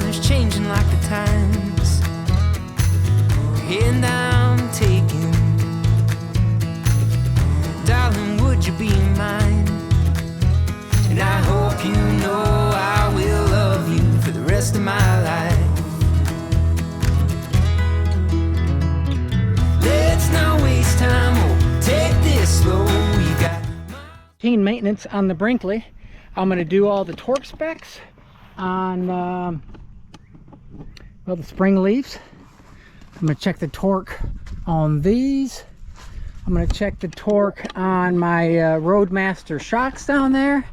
is changing like the times, and I'm taking. Darling, would you be mine? And I hope you know I will love you for the rest of my life. Let's not waste time, oh, take this slow. You got routine maintenance on the Brinkley. I'm going to do all the torque specs on well, the spring leaves. I'm going to check the torque on these. I'm going to check the torque on my Roadmaster shocks down there.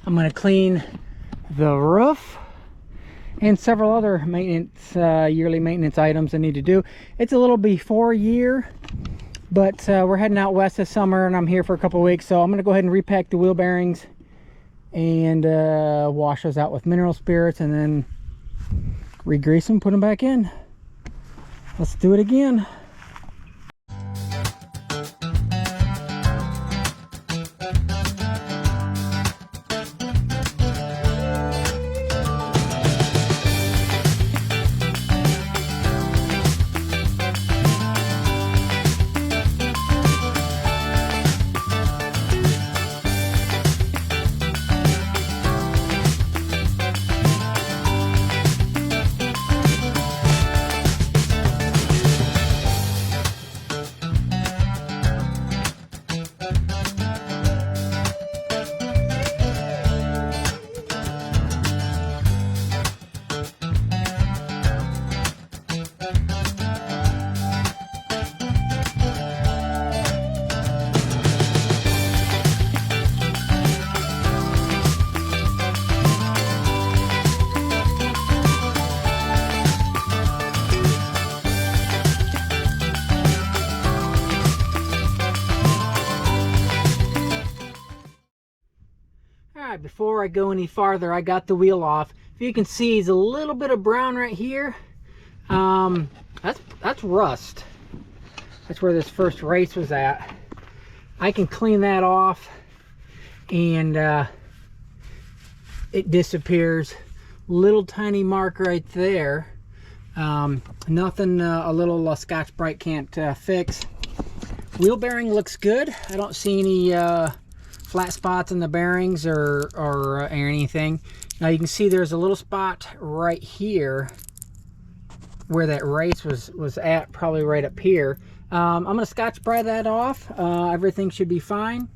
I'm going to clean the roof and several other maintenance, yearly maintenance items I need to do. It's a little before year, but we're heading out west this summer and I'm here for a couple of weeks, so I'm going to go ahead and repack the wheel bearings and wash those out with mineral spirits and then re-grease them, put them back in. Let's do it again. Before I go any farther, I got the wheel off. If you can see, there's a little bit of brown right here. That's rust. That's where this first race was at. I can clean that off and it disappears. Little tiny mark right there. Nothing a little Scotch-Brite can't fix. Wheel bearing looks good. I don't see any flat spots in the bearings or anything. Now you can see there's a little spot right here where that race was at, probably right up here. I'm going to Scotch-Brite that off. Everything should be fine.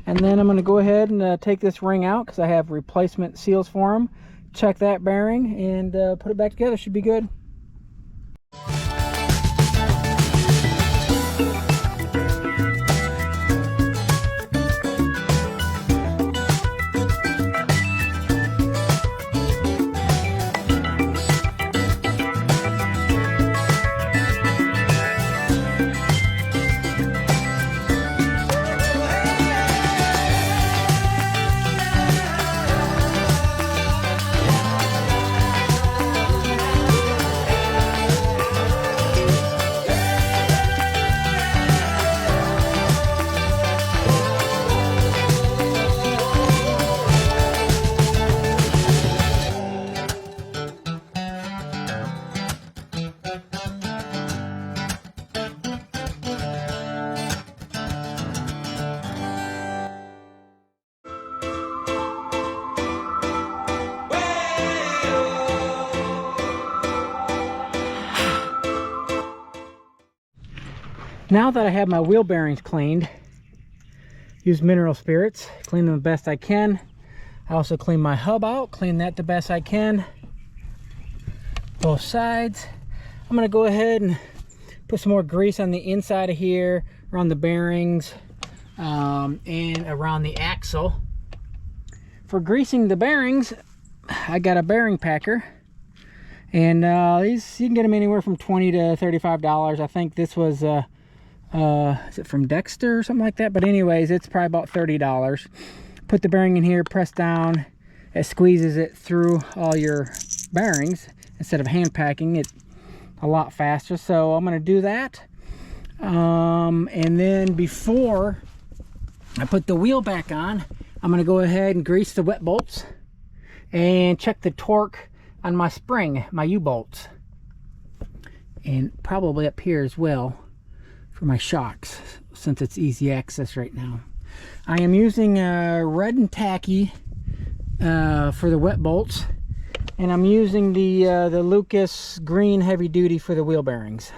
And then I'm going to go ahead and take this ring out because I have replacement seals for them. Check that bearing and put it back together. Should be good. Now that I have my wheel bearings cleaned, use mineral spirits, clean them the best I can. I also clean my hub out, clean that the best I can. Both sides. I'm going to go ahead and put some more grease on the inside of here, around the bearings, and around the axle. For greasing the bearings, I got a bearing packer. And these, you can get them anywhere from $20 to $35. I think this was is it from Dexter or something like that? But anyways, it's probably about $30. Put the bearing in here, press down, it squeezes it through all your bearings instead of hand packing it a lot faster. So I'm going to do that, and then before I put the wheel back on. I'm going to go ahead and grease the wet bolts and check the torque on my spring, my U-bolts, and probably up here as well for my shocks, since it's easy access right now. I am using red and tacky for the wet bolts, and I'm using the Lucas green heavy duty for the wheel bearings.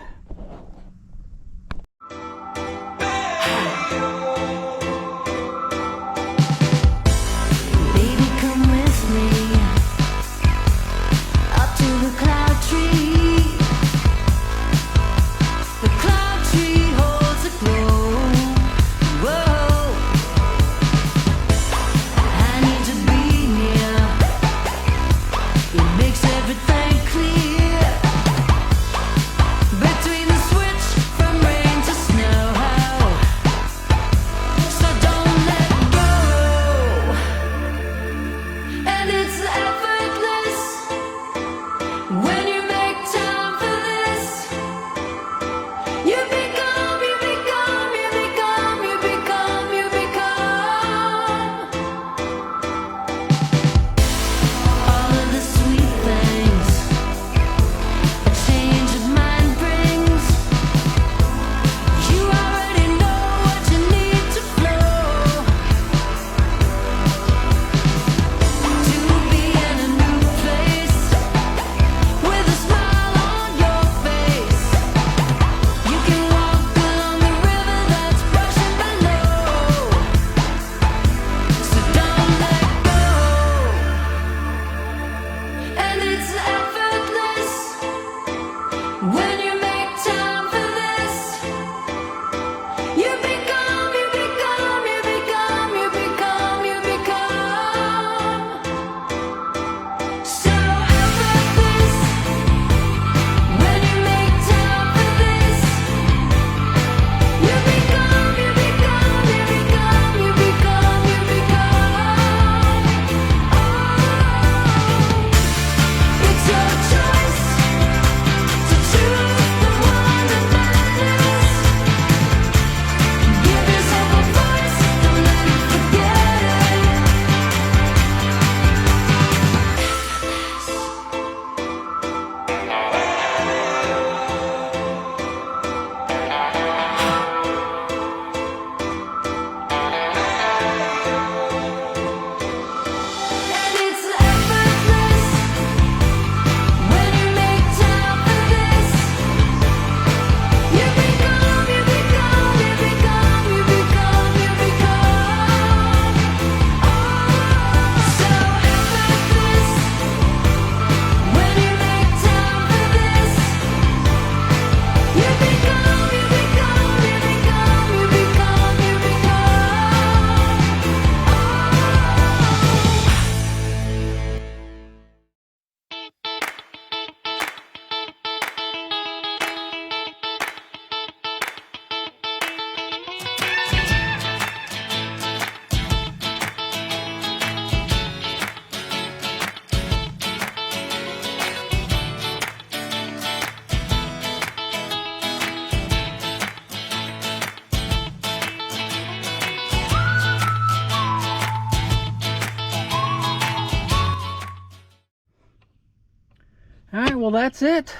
Alright, well that's it.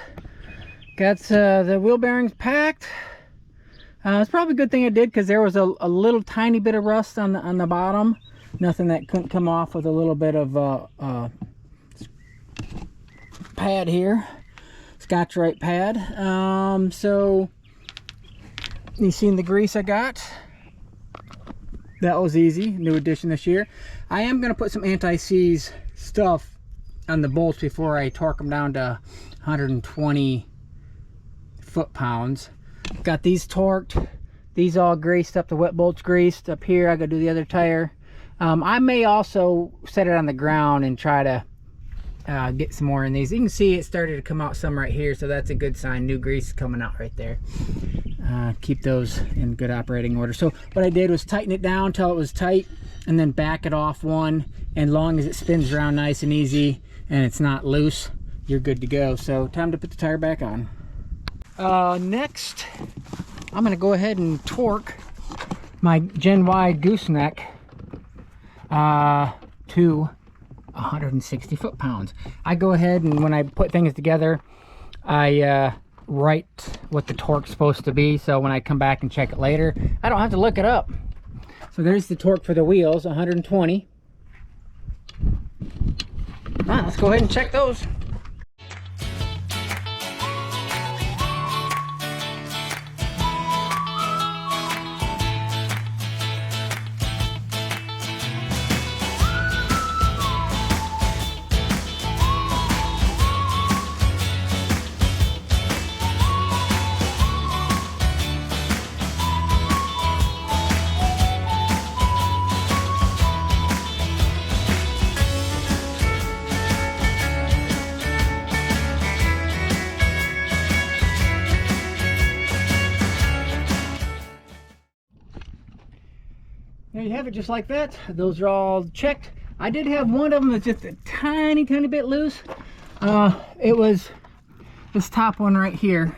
Got the wheel bearings packed. It's probably a good thing I did, because there was a little tiny bit of rust on the bottom. Nothing that couldn't come off with a little bit of pad here. Scotch-Rite pad. So you seen the grease I got? That was easy. New addition this year. I am going to put some anti-seize stuff on the bolts before I torque them down to 120 foot-pounds. Got these torqued. These all greased up. The wet bolts greased. Up here I gotta do the other tire. I may also set it on the ground and try to get some more in these. You can see it started to come out some right here, so that's a good sign. New grease coming out right there. Keep those in good operating order. So what I did was tighten it down till it was tight, and then back it off one, and long as it spins around nice and easy and it's not loose, you're good to go. So time to put the tire back on. Next I'm going to go ahead and torque my Gen Y gooseneck to 160 foot-pounds. I go ahead and when I put things together, I write what the torque's supposed to be, so when I come back and check it later, I don't have to look it up. So there's the torque for the wheels, 120. Let's go ahead and check those. There you have it, just like that. Those are all checked. I did have one of them that's just a tiny bit loose. It was this top one right here.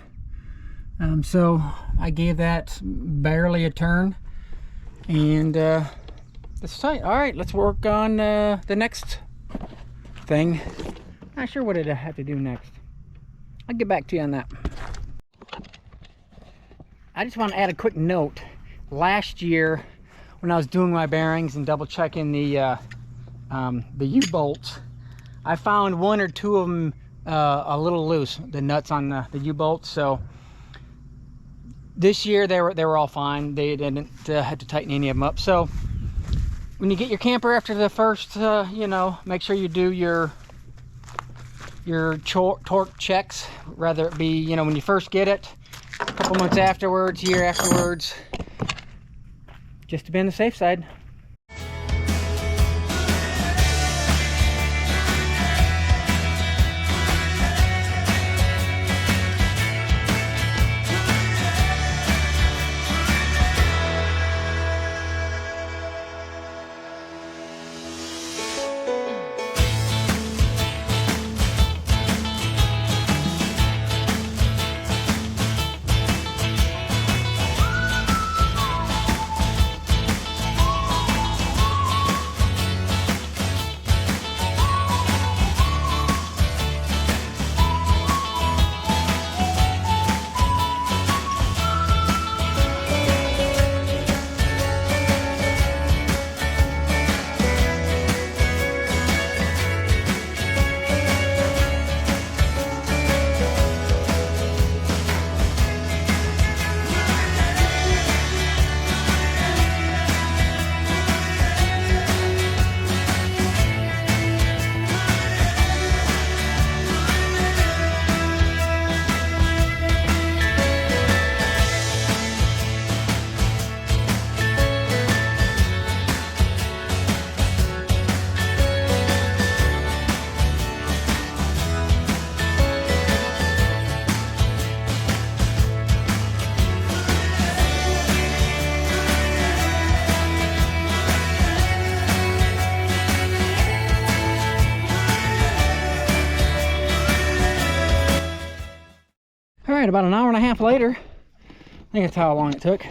So I gave that barely a turn, and it's tight. All right, let's work on the next thing. Not sure what I have to do next. I'll get back to you on that. I just want to add a quick note. Last year, when I was doing my bearings and double checking the U-bolts, I found one or two of them a little loose, the nuts on the U-bolts. So this year they were all fine. They didn't have to tighten any of them up. So when you get your camper after the first, you know, make sure you do your torque checks, rather it be, you know, when you first get it, a couple months afterwards, year afterwards, just to be on the safe side. Alright, about an hour and a half later, I think that's how long it took.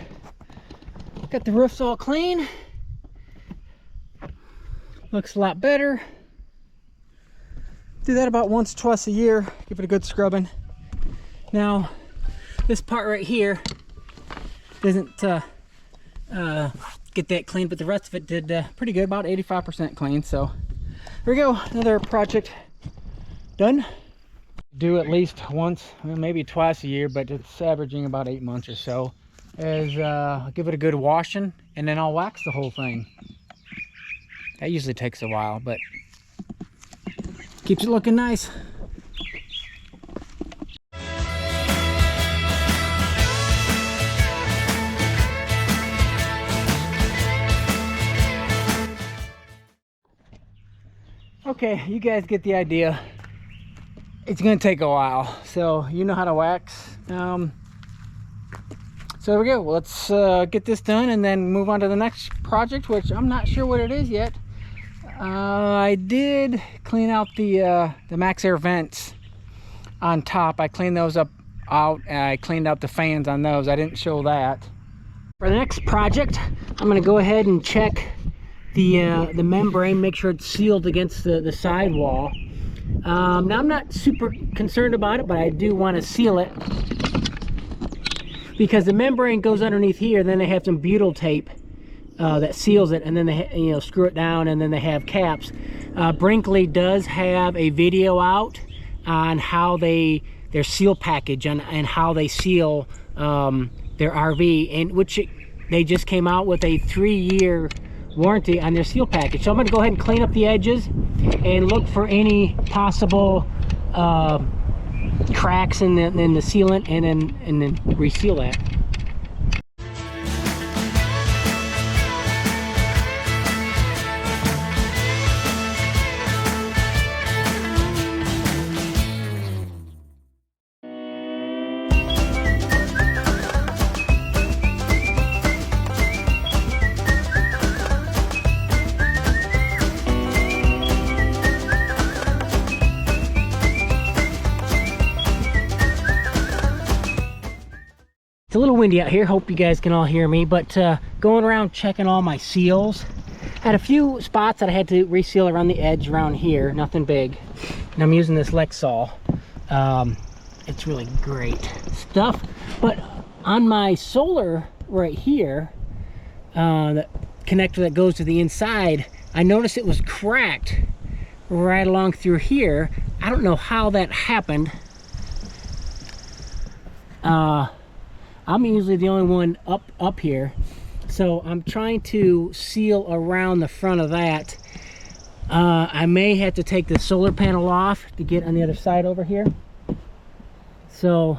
Got the roofs all clean. Looks a lot better. Do that about once or twice a year. Give it a good scrubbing. Now, this part right here doesn't get that clean, but the rest of it did pretty good, about 85% clean. So here we go, another project done. Do at least once, maybe twice a year, but it's averaging about 8 months or so. I'll give it a good washing, and then I'll wax the whole thing. That usually takes a while, but keeps it looking nice. Okay, you guys get the idea. It's gonna take a while, so you know how to wax. So there we go. Well, let's get this done and then move on to the next project, which I'm not sure what it is yet. I did clean out the Max Air vents on top. I cleaned those out, and I cleaned out the fans on those. I didn't show that. For the next project, I'm going to go ahead and check the membrane, make sure it's sealed against the sidewall. Now I'm not super concerned about it, but I do want to seal it because the membrane goes underneath here. Then they have some butyl tape that seals it, and then they screw it down, and then they have caps. Brinkley does have a video out on how their seal package and how they seal their RV, and they just came out with a 3-year warranty on their seal package. So I'm going to go ahead and clean up the edges and look for any possible cracks in the sealant, and then reseal that. It's a little windy out here, hope you guys can all hear me, but going around checking all my seals. I had a few spots that I had to reseal around the edge around here, nothing big. And I'm using this Lexol. It's really great stuff. But on my solar right here, the connector that goes to the inside, I noticed it was cracked right along through here. I don't know how that happened. I'm usually the only one up here, so I'm trying to seal around the front of that. I may have to take the solar panel off to get on the other side over here, so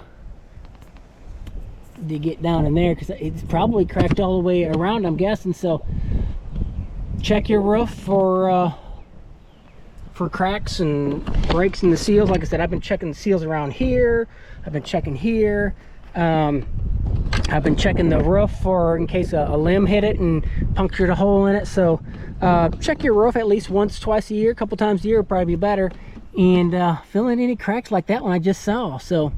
to get down in there, because it's probably cracked all the way around, I'm guessing. So check your roof for cracks and breaks in the seals. Like I said, I've been checking the seals around here, I've been checking here. I've been checking the roof for in case a limb hit it and punctured a hole in it. So check your roof at least once, twice a year, a couple times a year would probably be better, and fill in any cracks like that one I just saw. So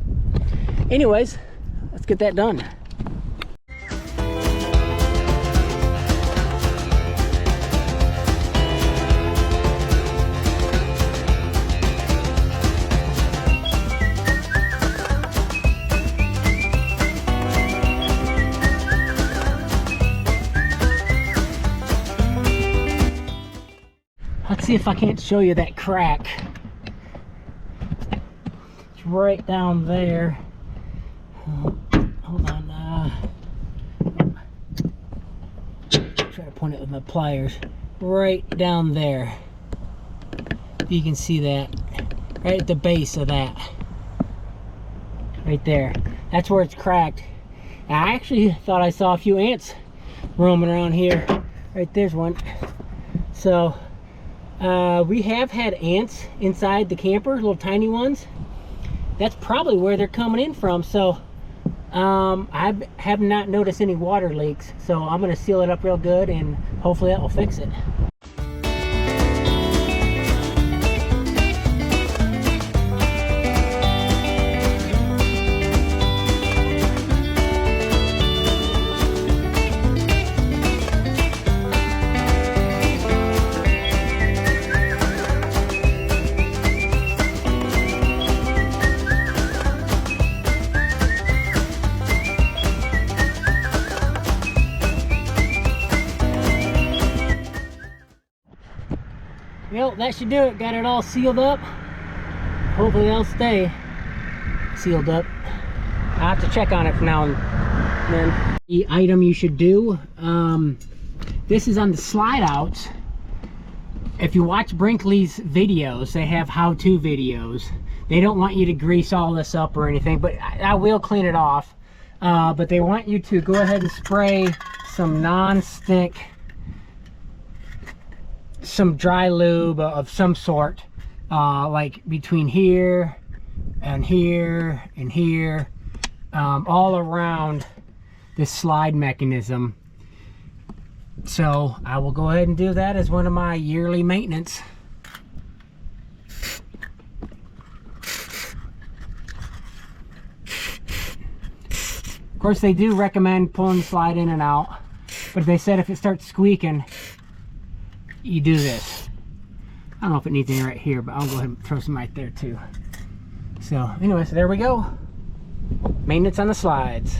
anyways, let's get that done. Let's see if I can't show you that crack. It's right down there. Hold on. Try to point it with my pliers. Right down there. You can see that. Right at the base of that. Right there. That's where it's cracked. I actually thought I saw a few ants roaming around here. Right there's one. So we have had ants inside the camper, little tiny ones. That's probably where they're coming in from. So I have not noticed any water leaks. So I'm going to seal it up real good, and hopefully that will fix it. Well, that should do it. Got it all sealed up. Hopefully they'll stay sealed up. I have to check on it from now and then. The item you should do, this is on the slide outs. If you watch Brinkley's videos, they have how-to videos. They don't want you to grease all this up or anything, but I will clean it off. But they want you to go ahead and spray some non-stick, some dry lube of some sort, like between here and here and here, all around this slide mechanism. So I will go ahead and do that as one of my yearly maintenance. course, they do recommend pulling the slide in and out, but they said if it starts squeaking, you do this. I don't know if it needs any right here, but I'll go ahead and throw some right there too. So anyways, there we go. Maintenance on the slides.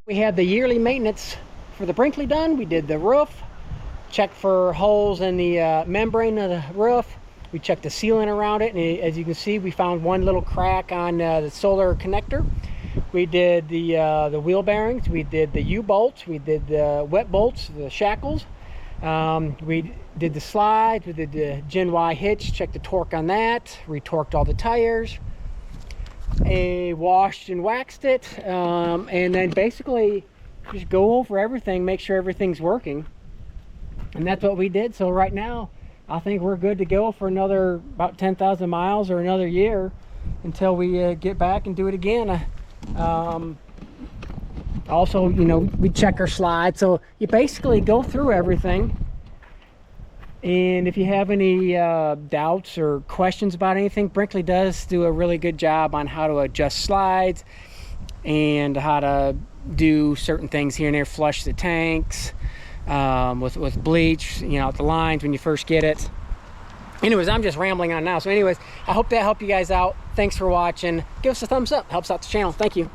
We had the yearly maintenance for the Brinkley done. We did the roof, checked for holes in the membrane of the roof. We checked the sealant around it, and as you can see, we found one little crack on the solar connector. We did the wheel bearings, we did the U-bolts, we did the wet bolts, the shackles. We did the slides, we did the Gen Y hitch, checked the torque on that, retorqued all the tires, washed and waxed it, and then basically just go over everything, make sure everything's working. And that's what we did. So right now, I think we're good to go for another about 10,000 miles or another year until we get back and do it again. Also, you know, we check our slides. So you basically go through everything. And if you have any doubts or questions about anything, Brinkley does do a really good job on how to adjust slides and how to do certain things here and there, flush the tanks, with bleach, you know, the lines when you first get it. Anyways, I'm just rambling on now. So anyways, I hope that helped you guys out. Thanks for watching. Give us a thumbs up. Helps out the channel. Thank you.